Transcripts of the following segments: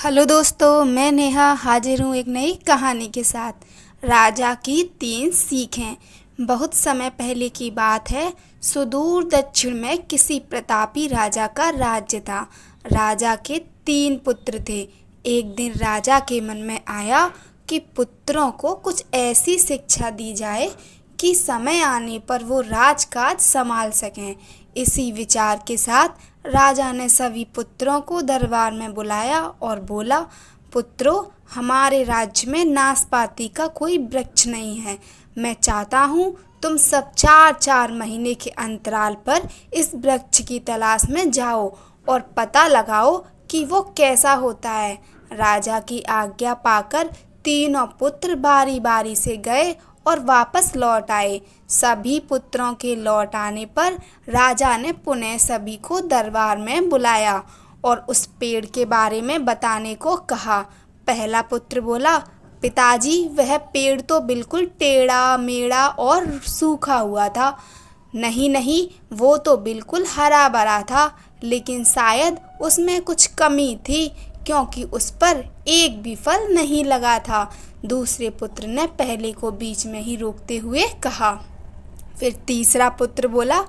Hello दोस्तों, मैं नेहा हाजिर हूँ एक नई कहानी के साथ। राजा की 3 सीखें। बहुत समय पहले की बात है। सुदूर दक्षिण में किसी प्रतापी राजा का राज्य था। राजा के 3 पुत्र थे। एक दिन राजा के मन में आया कि पुत्रों को कुछ ऐसी शिक्षा दी जाए कि समय आने पर वो राजकाज संभाल सकें। इसी विचार के साथ राजा ने सभी पुत्रों को दरबार में बुलाया और बोला, पुत्रों, हमारे राज्य में नाशपाती का कोई वृक्ष नहीं है। मैं चाहता हूँ तुम सब 4-4 महीने के अंतराल पर इस वृक्ष की तलाश में जाओ और पता लगाओ कि वो कैसा होता है। राजा की आज्ञा पाकर तीनों पुत्र बारी बारी से गए और वापस लौट आए। सभी पुत्रों के लौट आने पर राजा ने पुनः सभी को दरबार में बुलाया और उस पेड़ के बारे में बताने को कहा। पहला पुत्र बोला, पिताजी, वह पेड़ तो बिल्कुल टेढ़ा मेढ़ा और सूखा हुआ था। नहीं नहीं, वो तो बिल्कुल हरा भरा था, लेकिन शायद उसमें कुछ कमी थी क्योंकि उस पर एक भी फल नहीं लगा था। दूसरे पुत्र ने पहले को बीच में ही रोकते हुए कहा। फिर तीसरा पुत्र बोला,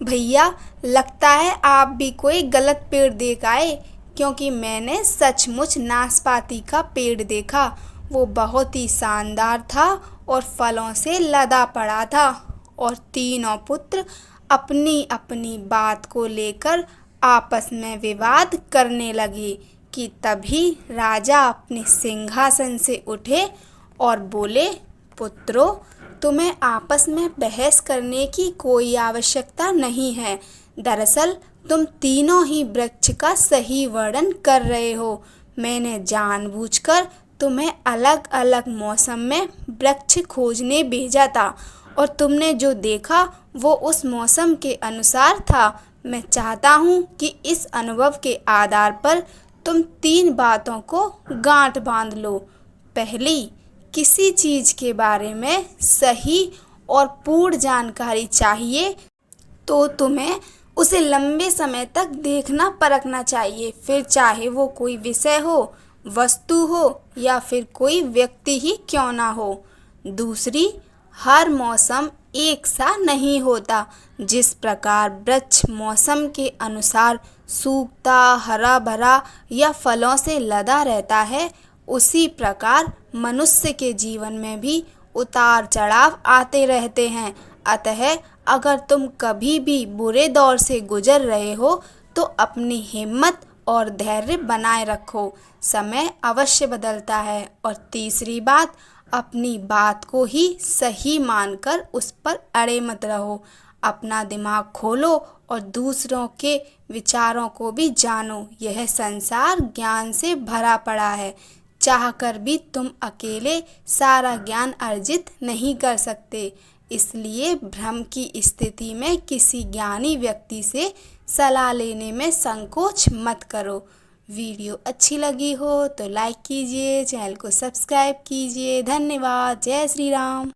भैया, लगता है आप भी कोई गलत पेड़ देख आए, क्योंकि मैंने सचमुच नाशपाती का पेड़ देखा। वो बहुत ही शानदार था और फलों से लदा पड़ा था। और तीनों पुत्र अपनी अपनी बात को लेकर आपस में विवाद करने लगे कि तभी राजा अपने सिंहासन से उठे और बोले, पुत्रों, तुम्हें आपस में बहस करने की कोई आवश्यकता नहीं है। दरअसल तुम तीनों ही वृक्ष का सही वर्णन कर रहे हो। मैंने जानबूझकर तुम्हें अलग अलग मौसम में वृक्ष खोजने भेजा था और तुमने जो देखा वो उस मौसम के अनुसार था। मैं चाहता हूँ कि इस अनुभव के आधार पर तुम 3 बातों को गांठ बांध लो। पहली, किसी चीज़ के बारे में सही और पूर्ण जानकारी चाहिए तो तुम्हें उसे लंबे समय तक देखना परखना चाहिए, फिर चाहे वो कोई विषय हो, वस्तु हो या फिर कोई व्यक्ति ही क्यों ना हो। दूसरी, हर मौसम एक सा नहीं होता। जिस प्रकार वृक्ष मौसम के अनुसार सूखता, हरा भरा या फलों से लदा रहता है, उसी प्रकार मनुष्य के जीवन में भी उतार चढ़ाव आते रहते हैं। अतः अगर तुम कभी भी बुरे दौर से गुजर रहे हो तो अपनी हिम्मत और धैर्य बनाए रखो। समय अवश्य बदलता है। और तीसरी बात, अपनी बात को ही सही मानकर उस पर अड़े मत रहो। अपना दिमाग खोलो और दूसरों के विचारों को भी जानो। यह संसार ज्ञान से भरा पड़ा है। चाहकर भी तुम अकेले सारा ज्ञान अर्जित नहीं कर सकते। इसलिए भ्रम की स्थिति में किसी ज्ञानी व्यक्ति से सलाह लेने में संकोच मत करो। वीडियो अच्छी लगी हो तो लाइक कीजिए, चैनल को सब्सक्राइब कीजिए। धन्यवाद। जय श्री राम।